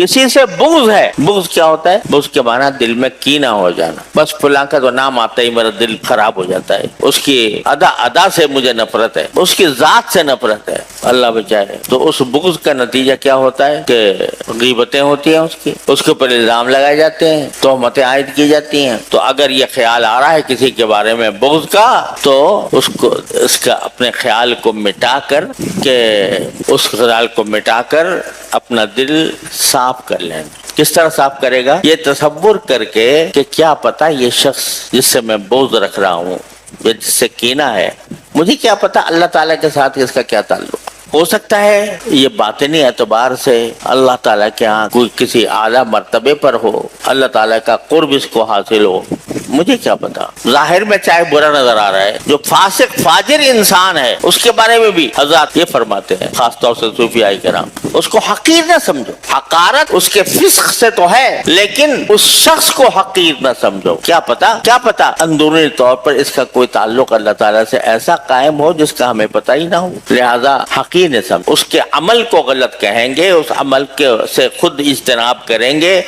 کسی سے بغض ہے. بغض کیا ہوتا ہے؟ بغض کے معنی دل میں کینہ ہو جانا. بس فلاں کا تو نام آتا ہی میرا دل خراب ہو جاتا ہے. اس کی ادا سے مجھے نفرت ہے, اس کی ذات سے نفرت ہے. اللہ بچائے. تو اس بغض کا نتیجہ کیا ہوتا ہے کہ غیبتیں ہوتی ہیں, اس کے اوپر الزام لگائے جاتے ہیں, تہمتیں عائد کی جاتی ہیں. تو اگر یہ خیال آ رہا ہے کسی کے بارے میں بغض کا, تو اس کا اپنے خیال کو مٹا کر اپنا دل صاف کر لیں. کس طرح صاف کرے گا؟ یہ تصور کر کے کہ کیا پتا یہ شخص جس سے میں بغض رکھ رہا ہوں, جس سے کینہ ہے, مجھے کیا پتا اللہ تعالیٰ کے ساتھ اس کا کیا تعلق. ہو سکتا ہے یہ باطنی اعتبار سے اللہ تعالیٰ کے ہاں کوئی کسی اعلیٰ مرتبے پر ہو, اللہ تعالیٰ کا قرب اس کو حاصل ہو, مجھے کیا پتا. ظاہر میں چاہے برا نظر آ رہا ہے, جو فاسق فاجر انسان ہے اس کے بارے میں بھی حضرات یہ فرماتے ہیں, خاص طور سے صوفیاء کرام, اس کو حقیر نہ سمجھو. حقارت اس کے فسق سے تو ہے, لیکن اس شخص کو حقیر نہ سمجھو. کیا پتا اندرونی طور پر اس کا کوئی تعلق اللہ تعالیٰ سے ایسا قائم ہو جس کا ہمیں پتہ ہی نہ ہو. لہذا حقیر نہ سمجھو. اس کے عمل کو غلط کہیں گے, اس عمل سے خود اجتناب کریں گے,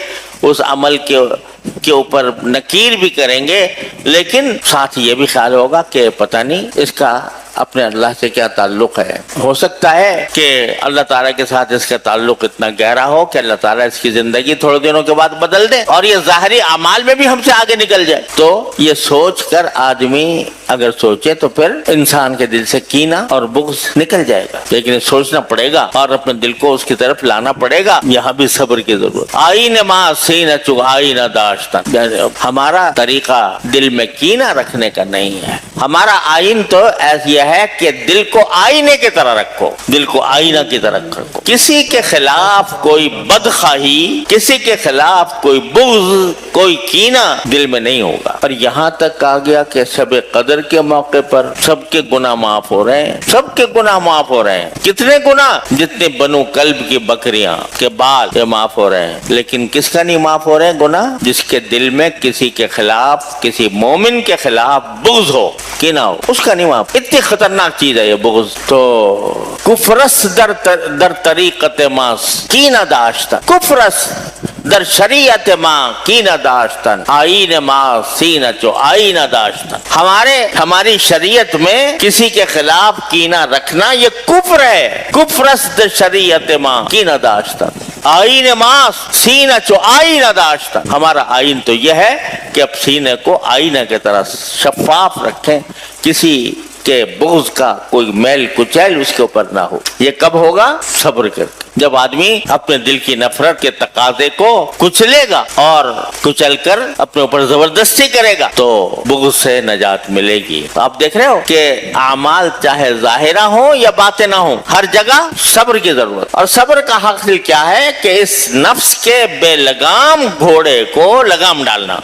اس عمل کے اوپر نکیر بھی کریں گے, لیکن ساتھ یہ بھی خیال ہوگا کہ پتہ نہیں اس کا اپنے اللہ سے کیا تعلق ہے. ہو سکتا ہے کہ اللہ تعالیٰ کے ساتھ اس کا تعلق اتنا گہرا ہو کہ اللہ تعالیٰ اس کی زندگی تھوڑے دنوں کے بعد بدل دے اور یہ ظاہری اعمال میں بھی ہم سے آگے نکل جائے. تو یہ سوچ کر آدمی اگر سوچے تو پھر انسان کے دل سے کینہ اور بغض نکل جائے گا, لیکن سوچنا پڑے گا اور اپنے دل کو اس کی طرف لانا پڑے گا. یہاں بھی صبر کی ضرورت. آئین ما سینہ چغائینہ داشتن, ہمارا طریقہ دل میں کینہ رکھنے کا نہیں ہے. ہمارا آئین تو ایسی ہے کہ دل کو آئینے کی طرح رکھو, دل کو آئینہ کی طرح رکھو. کسی کے خلاف کوئی بدخواہی, کسی کے خلاف کوئی بغض, کوئی کینہ دل میں نہیں ہوگا. اور یہاں تک آ گیا کہ شب قدر کے موقع پر سب کے گناہ معاف ہو رہے ہیں, سب کے گناہ معاف ہو رہے ہیں. کتنے گناہ؟ جتنے بنو کلب کی بکریاں کے بال یہ معاف ہو رہے ہیں. لیکن کس کا نہیں معاف ہو رہے ہیں گناہ؟ جس کے دل میں کسی کے خلاف, کسی مومن کے خلاف بغض ہو, کینہ ہو, اس کا نہیں معاف. اتنی خطرناک چیز ہے یہ بغض. تو کفرس در طریقت ما کینہ داشتن, کفرس در شریعت ما کینہ داشتن, آئین ما سینہ چو آئینہ داشتن. ہماری شریعت میں کسی کے خلاف کینہ رکھنا یہ کفر ہے. کفرس در شریعت ما کینہ داشتن, آئین ما سینہ چو آئینہ داشتن. ہمارا آئین تو یہ ہے کہ اب سینے کو آئینہ کی طرح شفاف رکھیں, کسی کہ بغض کا کوئی میل کچیل اس کے اوپر نہ ہو. یہ کب ہوگا؟ صبر کر کے. جب آدمی اپنے دل کی نفرت کے تقاضے کو کچلے گا اور کچل کر اپنے اوپر زبردستی کرے گا تو بغض سے نجات ملے گی. آپ دیکھ رہے ہو کہ اعمال چاہے ظاہرہ ہوں یا باطنہ ہوں, ہر جگہ صبر کی ضرورت. اور صبر کا حاصل کیا ہے کہ اس نفس کے بے لگام گھوڑے کو لگام ڈالنا.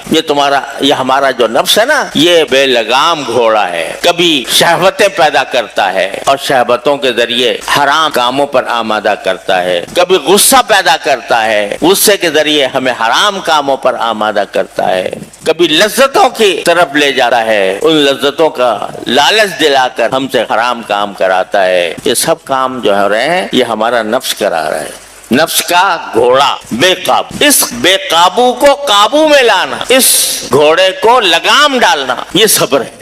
یہ ہمارا جو نفس ہے نا, یہ بے لگام گھوڑا ہے. کبھی شہوتیں پیدا کرتا ہے اور شہوتوں کے ذریعے حرام کاموں پر آمادہ کرتا ہے. کبھی غصہ پیدا کرتا ہے, غصے کے ذریعے ہمیں حرام کاموں پر آمادہ کرتا ہے. کبھی لذتوں کی طرف لے جاتا ہے, ان لذتوں کا لالچ دلا کر ہم سے حرام کام کراتا ہے. یہ سب کام جو ہو رہے ہیں یہ ہمارا نفس کرا رہا ہے. نفس کا گھوڑا بے قابو, اس بے قابو کو قابو میں لانا, اس گھوڑے کو لگام ڈالنا, یہ صبر ہے.